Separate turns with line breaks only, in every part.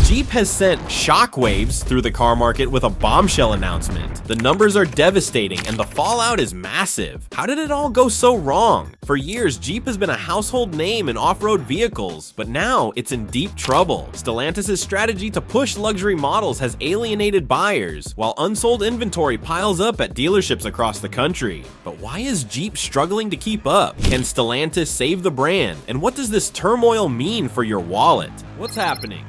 Jeep has sent shockwaves through the car market with a bombshell announcement. The numbers are devastating and the fallout is massive. How did it all go so wrong? For years, Jeep has been a household name in off-road vehicles, but now it's in deep trouble. Stellantis' strategy to push luxury models has alienated buyers, while unsold inventory piles up at dealerships across the country. But why is Jeep struggling to keep up? Can Stellantis save the brand? And what does this turmoil mean for your wallet? What's happening?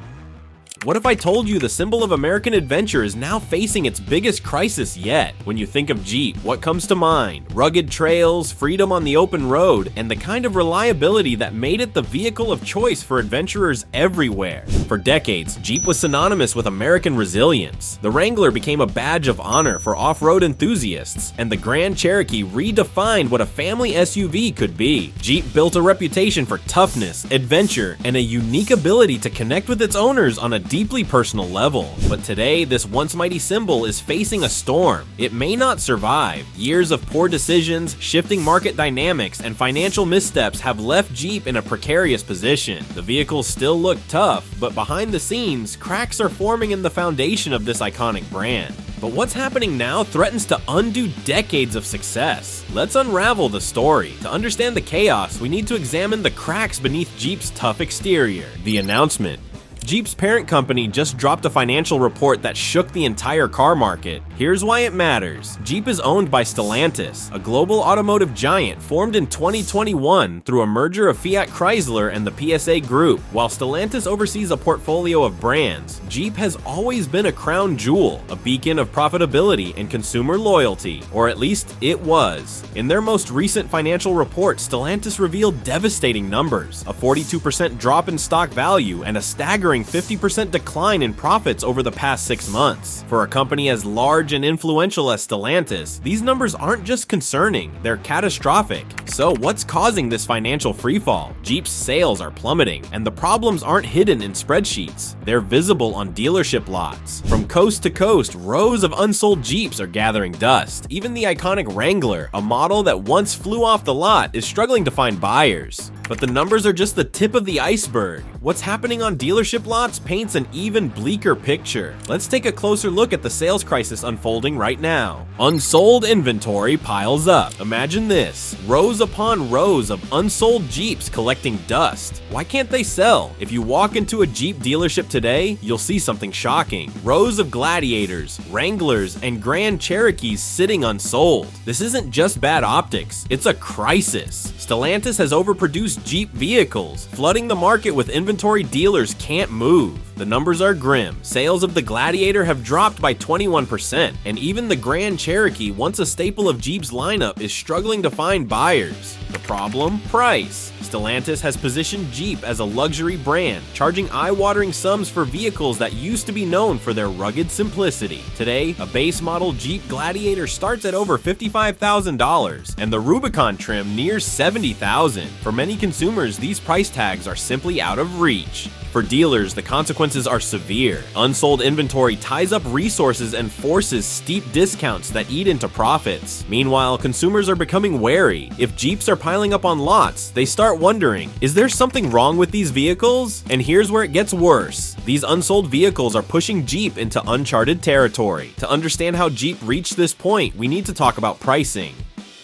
What if I told you the symbol of American adventure is now facing its biggest crisis yet? When you think of Jeep, what comes to mind? Rugged trails, freedom on the open road, and the kind of reliability that made it the vehicle of choice for adventurers everywhere. For decades, Jeep was synonymous with American resilience. The Wrangler became a badge of honor for off-road enthusiasts, and the Grand Cherokee redefined what a family SUV could be. Jeep built a reputation for toughness, adventure, and a unique ability to connect with its owners on a deeply personal level. But today, this once mighty symbol is facing a storm. It may not survive. Years of poor decisions, shifting market dynamics, and financial missteps have left Jeep in a precarious position. The vehicles still look tough, but behind the scenes, cracks are forming in the foundation of this iconic brand. But what's happening now threatens to undo decades of success. Let's unravel the story. To understand the chaos, we need to examine the cracks beneath Jeep's tough exterior. The announcement. Jeep's parent company just dropped a financial report that shook the entire car market. Here's why it matters. Jeep is owned by Stellantis, a global automotive giant formed in 2021 through a merger of Fiat Chrysler and the PSA Group. While Stellantis oversees a portfolio of brands, Jeep has always been a crown jewel, a beacon of profitability and consumer loyalty, or at least it was. In their most recent financial report, Stellantis revealed devastating numbers, a 42% drop in stock value and a staggering 50% decline in profits over the past 6 months. For a company as large and influential as Stellantis, these numbers aren't just concerning, they're catastrophic. So what's causing this financial freefall? Jeep's sales are plummeting, and the problems aren't hidden in spreadsheets. They're visible on dealership lots. From coast to coast, rows of unsold Jeeps are gathering dust. Even the iconic Wrangler, a model that once flew off the lot, is struggling to find buyers. But the numbers are just the tip of the iceberg. What's happening on dealership lots paints an even bleaker picture. Let's take a closer look at the sales crisis unfolding right now. Unsold inventory piles up. Imagine this, rows upon rows of unsold Jeeps collecting dust. Why can't they sell? If you walk into a Jeep dealership today, you'll see something shocking. Rows of Gladiators, Wranglers, and Grand Cherokees sitting unsold. This isn't just bad optics, it's a crisis. Stellantis has overproduced Jeep vehicles, flooding the market with inventory dealers can't move. The numbers are grim. Sales of the Gladiator have dropped by 21%, and even the Grand Cherokee, once a staple of Jeep's lineup, is struggling to find buyers. The problem? Price. Stellantis has positioned Jeep as a luxury brand, charging eye-watering sums for vehicles that used to be known for their rugged simplicity. Today, a base model Jeep Gladiator starts at over $55,000, and the Rubicon trim nears $70,000. For many consumers, these price tags are simply out of reach. For dealers, the consequences are severe. Unsold inventory ties up resources and forces steep discounts that eat into profits. Meanwhile, consumers are becoming wary. If Jeeps are piling up on lots, they start wondering, is there something wrong with these vehicles? And here's where it gets worse. These unsold vehicles are pushing Jeep into uncharted territory. To understand how Jeep reached this point, we need to talk about pricing.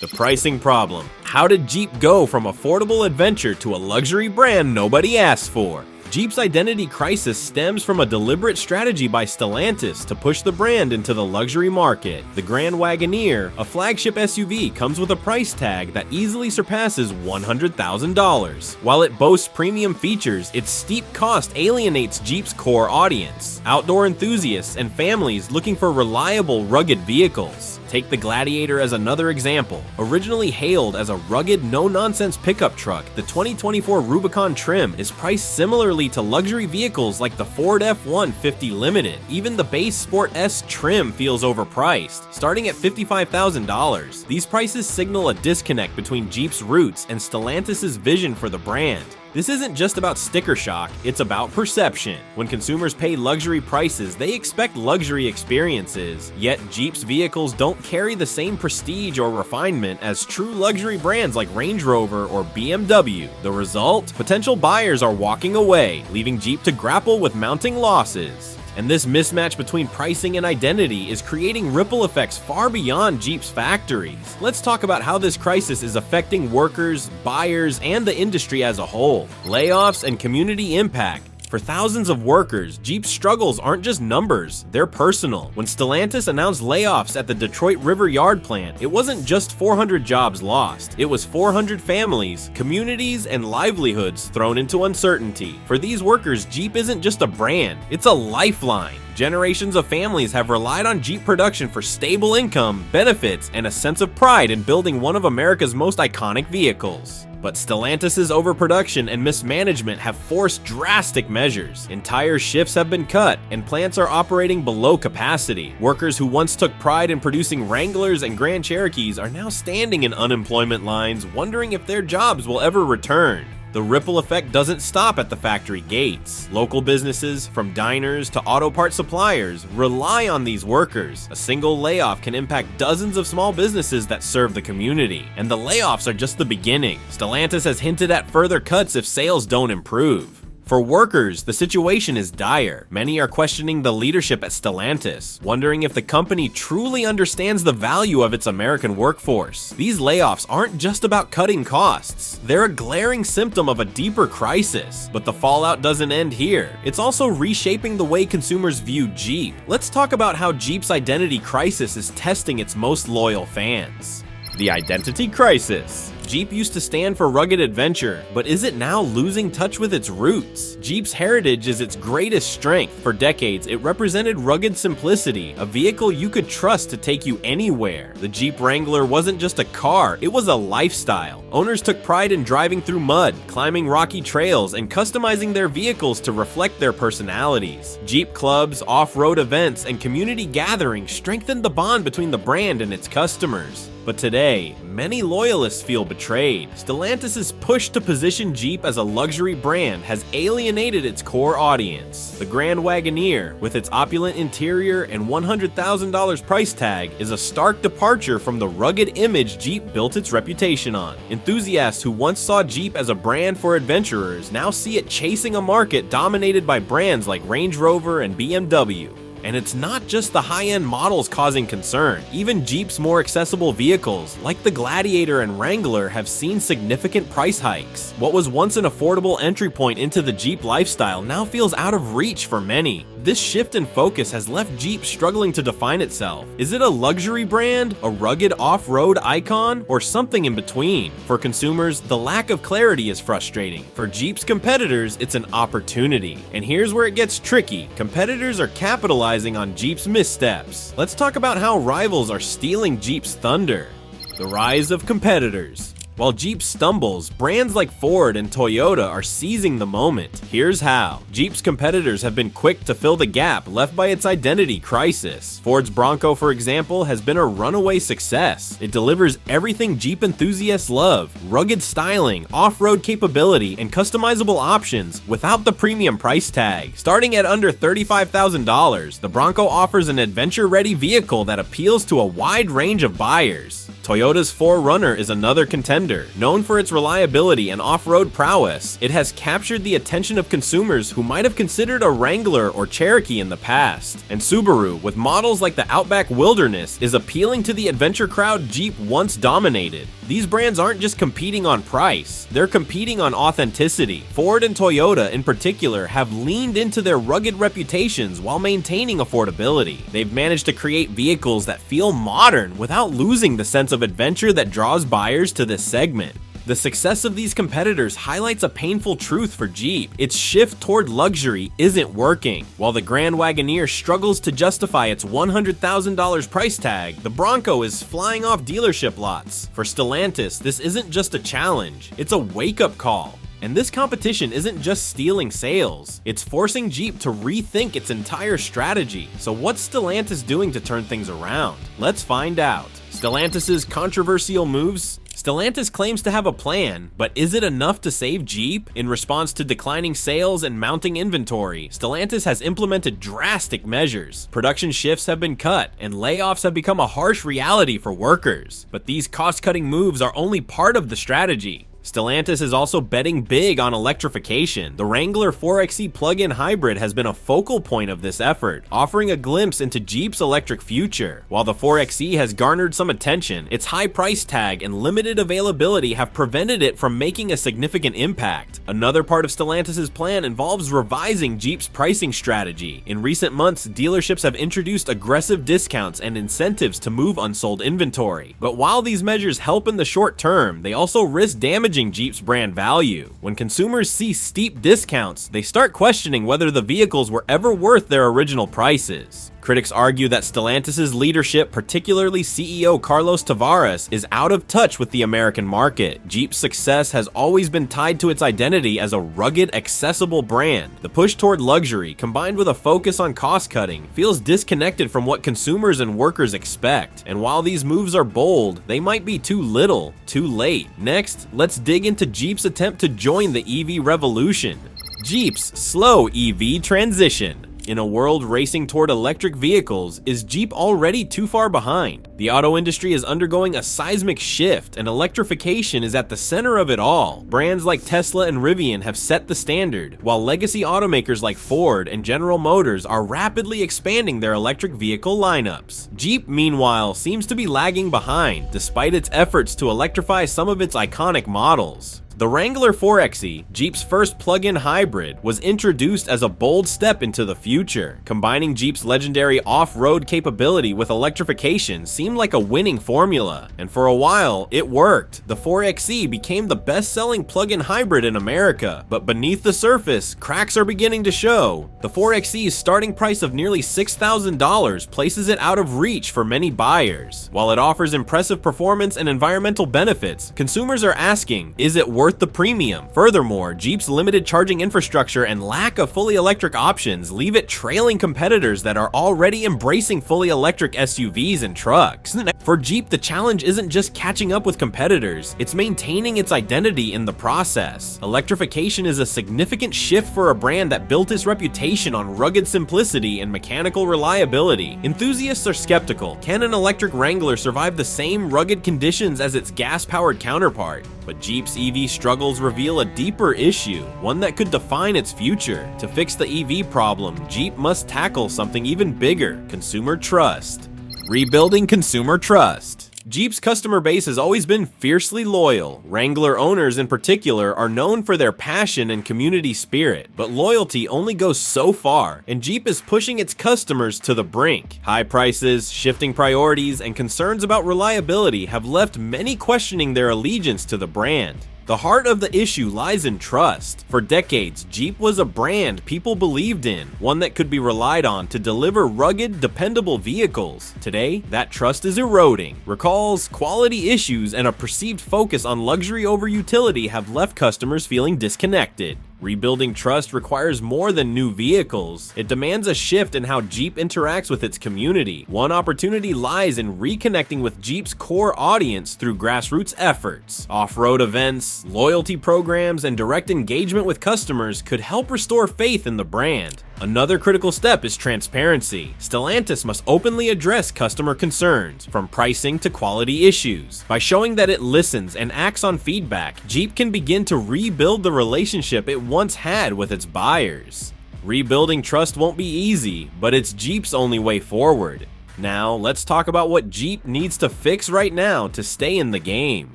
The pricing problem. How did Jeep go from affordable adventure to a luxury brand nobody asked for? Jeep's identity crisis stems from a deliberate strategy by Stellantis to push the brand into the luxury market. The Grand Wagoneer, a flagship SUV, comes with a price tag that easily surpasses $100,000. While it boasts premium features, its steep cost alienates Jeep's core audience, outdoor enthusiasts and families looking for reliable, rugged vehicles. Take the Gladiator as another example. Originally hailed as a rugged, no-nonsense pickup truck, the 2024 Rubicon trim is priced similarly to luxury vehicles like the Ford F-150 Limited. Even the base Sport S trim feels overpriced, starting at $55,000. These prices signal a disconnect between Jeep's roots and Stellantis' vision for the brand. This isn't just about sticker shock, it's about perception. When consumers pay luxury prices, they expect luxury experiences, yet Jeep's vehicles don't carry the same prestige or refinement as true luxury brands like Range Rover or BMW. The result? Potential buyers are walking away, leaving Jeep to grapple with mounting losses. And this mismatch between pricing and identity is creating ripple effects far beyond Jeep's factories. Let's talk about how this crisis is affecting workers, buyers, and the industry as a whole. Layoffs and community impact. For thousands of workers, Jeep's struggles aren't just numbers, they're personal. When Stellantis announced layoffs at the Detroit River Yard plant, it wasn't just 400 jobs lost, it was 400 families, communities, and livelihoods thrown into uncertainty. For these workers, Jeep isn't just a brand, it's a lifeline. Generations of families have relied on Jeep production for stable income, benefits, and a sense of pride in building one of America's most iconic vehicles. But Stellantis' overproduction and mismanagement have forced drastic measures. Entire shifts have been cut, and plants are operating below capacity. Workers who once took pride in producing Wranglers and Grand Cherokees are now standing in unemployment lines, wondering if their jobs will ever return. The ripple effect doesn't stop at the factory gates. Local businesses, from diners to auto part suppliers, rely on these workers. A single layoff can impact dozens of small businesses that serve the community. And the layoffs are just the beginning. Stellantis has hinted at further cuts if sales don't improve. For workers, the situation is dire. Many are questioning the leadership at Stellantis, wondering if the company truly understands the value of its American workforce. These layoffs aren't just about cutting costs. They're a glaring symptom of a deeper crisis. But the fallout doesn't end here. It's also reshaping the way consumers view Jeep. Let's talk about how Jeep's identity crisis is testing its most loyal fans. The identity crisis. Jeep used to stand for rugged adventure, but is it now losing touch with its roots? Jeep's heritage is its greatest strength. For decades, it represented rugged simplicity, a vehicle you could trust to take you anywhere. The Jeep Wrangler wasn't just a car, it was a lifestyle. Owners took pride in driving through mud, climbing rocky trails, and customizing their vehicles to reflect their personalities. Jeep clubs, off-road events, and community gatherings strengthened the bond between the brand and its customers. But today, many loyalists feel betrayed. Stellantis' push to position Jeep as a luxury brand has alienated its core audience. The Grand Wagoneer, with its opulent interior and $100,000 price tag, is a stark departure from the rugged image Jeep built its reputation on. Enthusiasts who once saw Jeep as a brand for adventurers now see it chasing a market dominated by brands like Range Rover and BMW. And it's not just the high-end models causing concern. Even Jeep's more accessible vehicles, like the Gladiator and Wrangler, have seen significant price hikes. What was once an affordable entry point into the Jeep lifestyle now feels out of reach for many. This shift in focus has left Jeep struggling to define itself. Is it a luxury brand, a rugged off-road icon, or something in between? For consumers, the lack of clarity is frustrating. For Jeep's competitors, it's an opportunity. And here's where it gets tricky. Competitors are capitalizing on Jeep's missteps. Let's talk about how rivals are stealing Jeep's thunder. The rise of competitors. While Jeep stumbles, brands like Ford and Toyota are seizing the moment. Here's how. Jeep's competitors have been quick to fill the gap left by its identity crisis. Ford's Bronco, for example, has been a runaway success. It delivers everything Jeep enthusiasts love: rugged styling, off-road capability, and customizable options without the premium price tag. Starting at under $35,000, the Bronco offers an adventure-ready vehicle that appeals to a wide range of buyers. Toyota's 4Runner is another contender. Known for its reliability and off-road prowess, it has captured the attention of consumers who might have considered a Wrangler or Cherokee in the past. And Subaru, with models like the Outback Wilderness, is appealing to the adventure crowd Jeep once dominated. These brands aren't just competing on price, they're competing on authenticity. Ford and Toyota in particular have leaned into their rugged reputations while maintaining affordability. They've managed to create vehicles that feel modern without losing the sense of adventure that draws buyers to this segment. The success of these competitors highlights a painful truth for Jeep. Its shift toward luxury isn't working. While the Grand Wagoneer struggles to justify its $100,000 price tag, the Bronco is flying off dealership lots. For Stellantis, this isn't just a challenge, it's a wake-up call. And this competition isn't just stealing sales, it's forcing Jeep to rethink its entire strategy. So what's Stellantis doing to turn things around? Let's find out. Stellantis' controversial moves. Stellantis claims to have a plan, but is it enough to save Jeep? In response to declining sales and mounting inventory, Stellantis has implemented drastic measures. Production shifts have been cut, and layoffs have become a harsh reality for workers. But these cost-cutting moves are only part of the strategy. Stellantis is also betting big on electrification. The Wrangler 4xe plug-in hybrid has been a focal point of this effort, offering a glimpse into Jeep's electric future. While the 4xe has garnered some attention, its high price tag and limited availability have prevented it from making a significant impact. Another part of Stellantis' plan involves revising Jeep's pricing strategy. In recent months, dealerships have introduced aggressive discounts and incentives to move unsold inventory. But while these measures help in the short term, they also risk damaging Jeep's brand value. When consumers see steep discounts, they start questioning whether the vehicles were ever worth their original prices. Critics argue that Stellantis' leadership, particularly CEO Carlos Tavares, is out of touch with the American market. Jeep's success has always been tied to its identity as a rugged, accessible brand. The push toward luxury, combined with a focus on cost-cutting, feels disconnected from what consumers and workers expect. And while these moves are bold, they might be too little, too late. Next, let's dig into Jeep's attempt to join the EV revolution. Jeep's slow EV transition. In a world racing toward electric vehicles, is Jeep already too far behind? The auto industry is undergoing a seismic shift, and electrification is at the center of it all. Brands like Tesla and Rivian have set the standard, while legacy automakers like Ford and General Motors are rapidly expanding their electric vehicle lineups. Jeep, meanwhile, seems to be lagging behind, despite its efforts to electrify some of its iconic models. The Wrangler 4xe, Jeep's first plug-in hybrid, was introduced as a bold step into the future. Combining Jeep's legendary off-road capability with electrification seemed like a winning formula, and for a while, it worked. The 4xe became the best-selling plug-in hybrid in America, but beneath the surface, cracks are beginning to show. The 4xe's starting price of nearly $6,000 places it out of reach for many buyers. While it offers impressive performance and environmental benefits, consumers are asking, is it worth the premium? Furthermore, Jeep's limited charging infrastructure and lack of fully electric options leave it trailing competitors that are already embracing fully electric SUVs and trucks. For Jeep, the challenge isn't just catching up with competitors, it's maintaining its identity in the process. Electrification is a significant shift for a brand that built its reputation on rugged simplicity and mechanical reliability. Enthusiasts are skeptical. Can an electric Wrangler survive the same rugged conditions as its gas-powered counterpart? But Jeep's EV struggles reveal a deeper issue, one that could define its future. To fix the EV problem, Jeep must tackle something even bigger: consumer trust. Rebuilding consumer trust. Jeep's customer base has always been fiercely loyal. Wrangler owners in particular are known for their passion and community spirit, but loyalty only goes so far, and Jeep is pushing its customers to the brink. High prices, shifting priorities, and concerns about reliability have left many questioning their allegiance to the brand. The heart of the issue lies in trust. For decades, Jeep was a brand people believed in, one that could be relied on to deliver rugged, dependable vehicles. Today, that trust is eroding. Recalls, quality issues, and a perceived focus on luxury over utility have left customers feeling disconnected. Rebuilding trust requires more than new vehicles. It demands a shift in how Jeep interacts with its community. One opportunity lies in reconnecting with Jeep's core audience through grassroots efforts. Off-road events, loyalty programs, and direct engagement with customers could help restore faith in the brand. Another critical step is transparency. Stellantis must openly address customer concerns, from pricing to quality issues. By showing that it listens and acts on feedback, Jeep can begin to rebuild the relationship it once had with its buyers. Rebuilding trust won't be easy, but it's Jeep's only way forward. Now, let's talk about what Jeep needs to fix right now to stay in the game.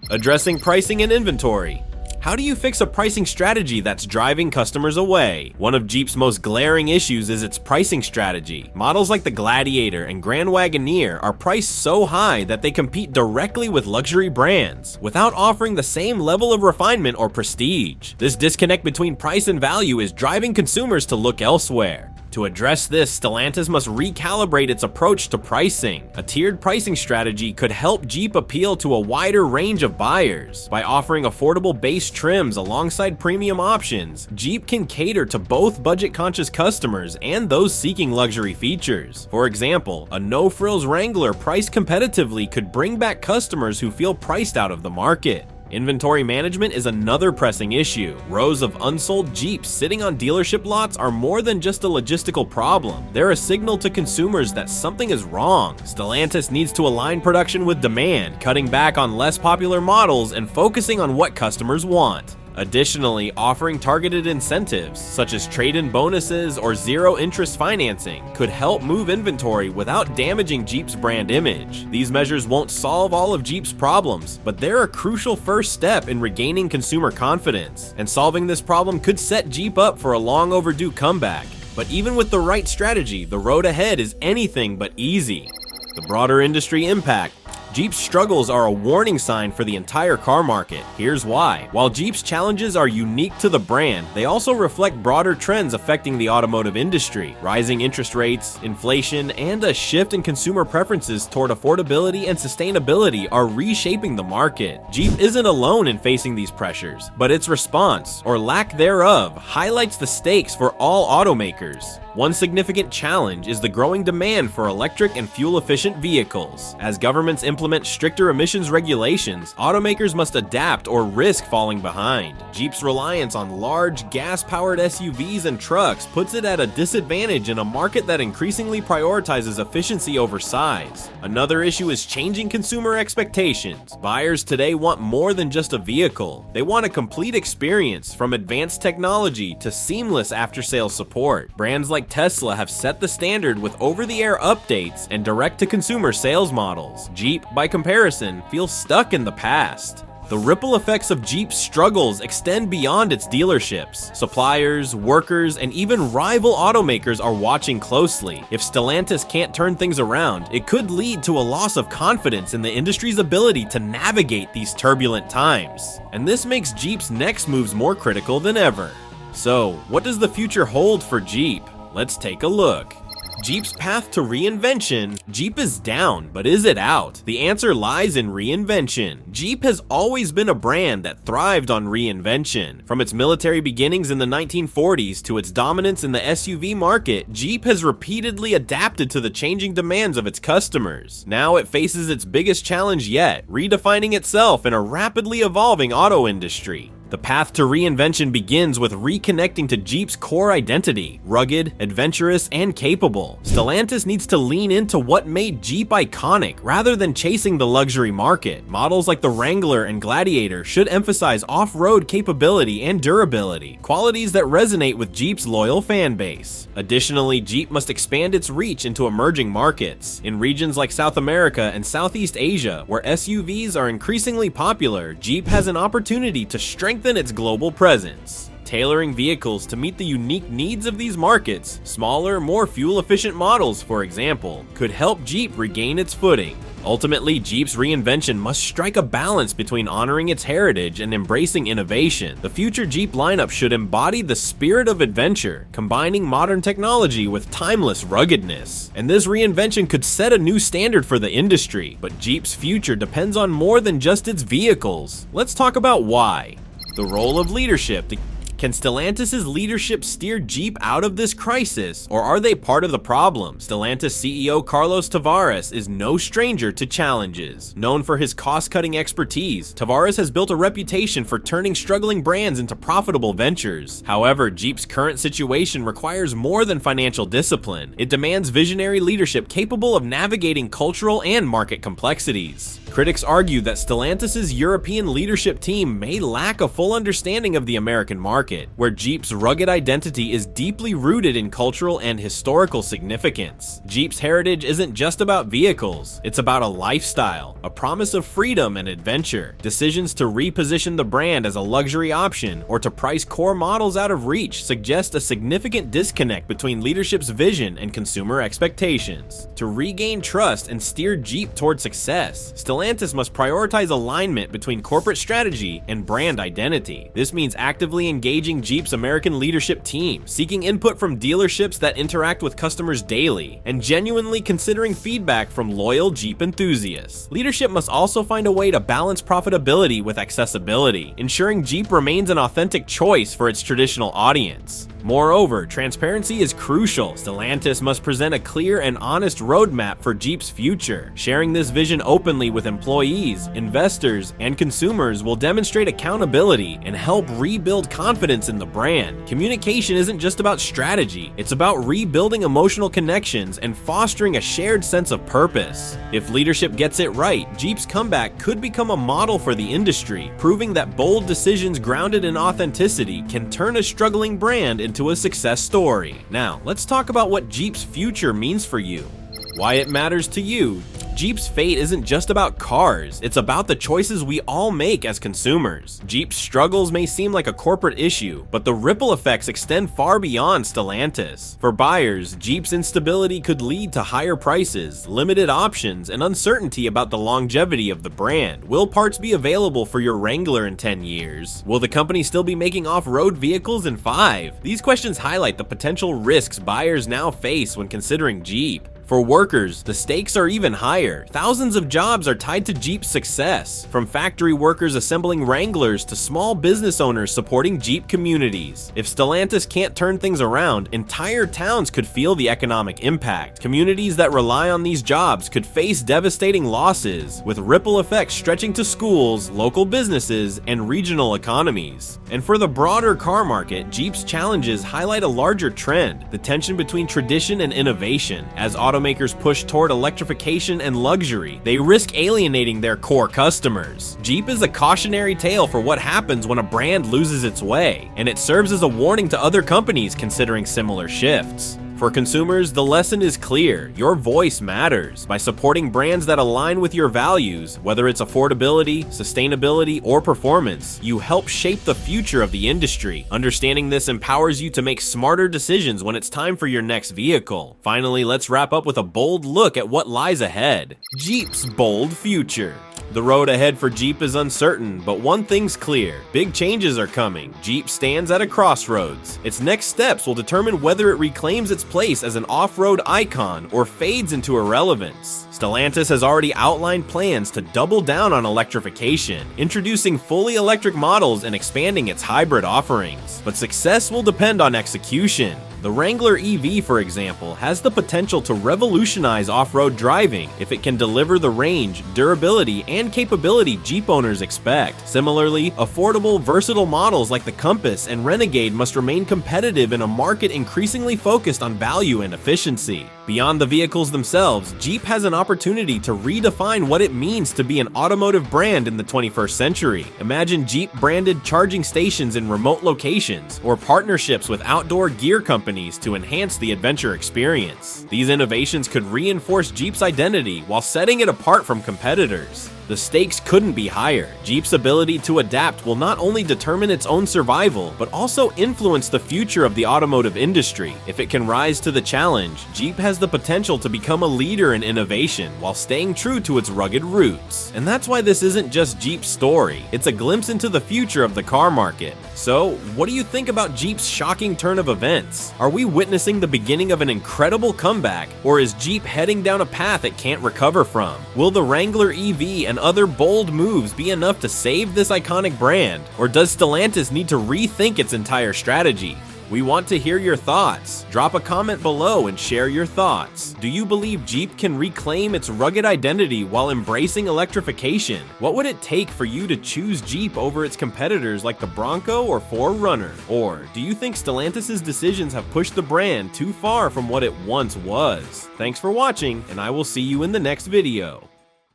Addressing pricing and inventory. How do you fix a pricing strategy that's driving customers away? One of Jeep's most glaring issues is its pricing strategy. Models like the Gladiator and Grand Wagoneer are priced so high that they compete directly with luxury brands, without offering the same level of refinement or prestige. This disconnect between price and value is driving consumers to look elsewhere. To address this, Stellantis must recalibrate its approach to pricing. A tiered pricing strategy could help Jeep appeal to a wider range of buyers. By offering affordable base trims alongside premium options, Jeep can cater to both budget-conscious customers and those seeking luxury features. For example, a no-frills Wrangler priced competitively could bring back customers who feel priced out of the market. Inventory management is another pressing issue. Rows of unsold Jeeps sitting on dealership lots are more than just a logistical problem. They're a signal to consumers that something is wrong. Stellantis needs to align production with demand, cutting back on less popular models and focusing on what customers want. Additionally, offering targeted incentives, such as trade-in bonuses or zero-interest financing, could help move inventory without damaging Jeep's brand image. These measures won't solve all of Jeep's problems, but they're a crucial first step in regaining consumer confidence, and solving this problem could set Jeep up for a long overdue comeback. But even with the right strategy, the road ahead is anything but easy. The broader industry impact. Jeep's struggles are a warning sign for the entire car market. Here's why. While Jeep's challenges are unique to the brand, they also reflect broader trends affecting the automotive industry. Rising interest rates, inflation, and a shift in consumer preferences toward affordability and sustainability are reshaping the market. Jeep isn't alone in facing these pressures, but its response, or lack thereof, highlights the stakes for all automakers. One significant challenge is the growing demand for electric and fuel-efficient vehicles. As governments implement stricter emissions regulations, automakers must adapt or risk falling behind. Jeep's reliance on large, gas-powered SUVs and trucks puts it at a disadvantage in a market that increasingly prioritizes efficiency over size. Another issue is changing consumer expectations. Buyers today want more than just a vehicle. They want a complete experience, from advanced technology to seamless after-sales support. Brands like Tesla have set the standard with over-the-air updates and direct-to-consumer sales models. Jeep, by comparison, feels stuck in the past. The ripple effects of Jeep's struggles extend beyond its dealerships. Suppliers, workers, and even rival automakers are watching closely. If Stellantis can't turn things around, it could lead to a loss of confidence in the industry's ability to navigate these turbulent times. And this makes Jeep's next moves more critical than ever. So, what does the future hold for Jeep? Let's take a look. Jeep's path to reinvention. Jeep is down, but is it out? The answer lies in reinvention. Jeep has always been a brand that thrived on reinvention. From its military beginnings in the 1940s to its dominance in the SUV market, Jeep has repeatedly adapted to the changing demands of its customers. Now it faces its biggest challenge yet, redefining itself in a rapidly evolving auto industry. The path to reinvention begins with reconnecting to Jeep's core identity: rugged, adventurous, and capable. Stellantis needs to lean into what made Jeep iconic rather than chasing the luxury market. Models like the Wrangler and Gladiator should emphasize off-road capability and durability, qualities that resonate with Jeep's loyal fan base. Additionally, Jeep must expand its reach into emerging markets. In regions like South America and Southeast Asia, where SUVs are increasingly popular, Jeep has an opportunity to strengthen its global presence. Tailoring vehicles to meet the unique needs of these markets, smaller, more fuel-efficient models, for example, could help Jeep regain its footing. Ultimately, Jeep's reinvention must strike a balance between honoring its heritage and embracing innovation. The future Jeep lineup should embody the spirit of adventure, combining modern technology with timeless ruggedness. And this reinvention could set a new standard for the industry, but Jeep's future depends on more than just its vehicles. Let's talk about why. The role of leadership. Can Stellantis' leadership steer Jeep out of this crisis, or are they part of the problem? Stellantis CEO Carlos Tavares is no stranger to challenges. Known for his cost-cutting expertise, Tavares has built a reputation for turning struggling brands into profitable ventures. However, Jeep's current situation requires more than financial discipline. It demands visionary leadership capable of navigating cultural and market complexities. Critics argue that Stellantis' European leadership team may lack a full understanding of the American market, where Jeep's rugged identity is deeply rooted in cultural and historical significance. Jeep's heritage isn't just about vehicles, it's about a lifestyle, a promise of freedom and adventure. Decisions to reposition the brand as a luxury option or to price core models out of reach suggest a significant disconnect between leadership's vision and consumer expectations. To regain trust and steer Jeep toward success, Stellantis must prioritize alignment between corporate strategy and brand identity. This means actively engaging engaging Jeep's American leadership team, seeking input from dealerships that interact with customers daily, and genuinely considering feedback from loyal Jeep enthusiasts. Leadership must also find a way to balance profitability with accessibility, ensuring Jeep remains an authentic choice for its traditional audience. Moreover, transparency is crucial. Stellantis must present a clear and honest roadmap for Jeep's future. Sharing this vision openly with employees, investors, and consumers will demonstrate accountability and help rebuild confidence in the brand. Communication isn't just about strategy, it's about rebuilding emotional connections and fostering a shared sense of purpose. If leadership gets it right, Jeep's comeback could become a model for the industry, proving that bold decisions grounded in authenticity can turn a struggling brand into a success story. Now, let's talk about what Jeep's future means for you. Why it matters to you. Jeep's fate isn't just about cars, it's about the choices we all make as consumers. Jeep's struggles may seem like a corporate issue, but the ripple effects extend far beyond Stellantis. For buyers, Jeep's instability could lead to higher prices, limited options, and uncertainty about the longevity of the brand. Will parts be available for your Wrangler in 10 years? Will the company still be making off-road vehicles in 5? These questions highlight the potential risks buyers now face when considering Jeep. For workers, the stakes are even higher. Thousands of jobs are tied to Jeep's success, from factory workers assembling Wranglers to small business owners supporting Jeep communities. If Stellantis can't turn things around, entire towns could feel the economic impact. Communities that rely on these jobs could face devastating losses, with ripple effects stretching to schools, local businesses, and regional economies. And for the broader car market, Jeep's challenges highlight a larger trend: the tension between tradition and innovation. As automakers push toward electrification and luxury, they risk alienating their core customers. Jeep is a cautionary tale for what happens when a brand loses its way, and it serves as a warning to other companies considering similar shifts. For consumers, the lesson is clear: your voice matters. By supporting brands that align with your values, whether it's affordability, sustainability, or performance, you help shape the future of the industry. Understanding this empowers you to make smarter decisions when it's time for your next vehicle. Finally, let's wrap up with a bold look at what lies ahead. Jeep's bold future. The road ahead for Jeep is uncertain, but one thing's clear: big changes are coming. Jeep stands at a crossroads. Its next steps will determine whether it reclaims its place as an off-road icon or fades into irrelevance. Stellantis has already outlined plans to double down on electrification, introducing fully electric models and expanding its hybrid offerings. But success will depend on execution. The Wrangler EV, for example, has the potential to revolutionize off-road driving if it can deliver the range, durability, and capability Jeep owners expect. Similarly, affordable, versatile models like the Compass and Renegade must remain competitive in a market increasingly focused on value and efficiency. Beyond the vehicles themselves, Jeep has an opportunity to redefine what it means to be an automotive brand in the 21st century. Imagine Jeep-branded charging stations in remote locations, or partnerships with outdoor gear companies to enhance the adventure experience. These innovations could reinforce Jeep's identity while setting it apart from competitors. The stakes couldn't be higher. Jeep's ability to adapt will not only determine its own survival, but also influence the future of the automotive industry. If it can rise to the challenge, Jeep has the potential to become a leader in innovation while staying true to its rugged roots. And that's why this isn't just Jeep's story, it's a glimpse into the future of the car market. So, what do you think about Jeep's shocking turn of events? Are we witnessing the beginning of an incredible comeback, or is Jeep heading down a path it can't recover from? Will the Wrangler EV and other bold moves be enough to save this iconic brand, or does Stellantis need to rethink its entire strategy? We want to hear your thoughts. Drop a comment below and share your thoughts. Do you believe Jeep can reclaim its rugged identity while embracing electrification? What would it take for you to choose Jeep over its competitors like the Bronco or 4Runner? Or do you think Stellantis' decisions have pushed the brand too far from what it once was? Thanks for watching, and I will see you in the next video.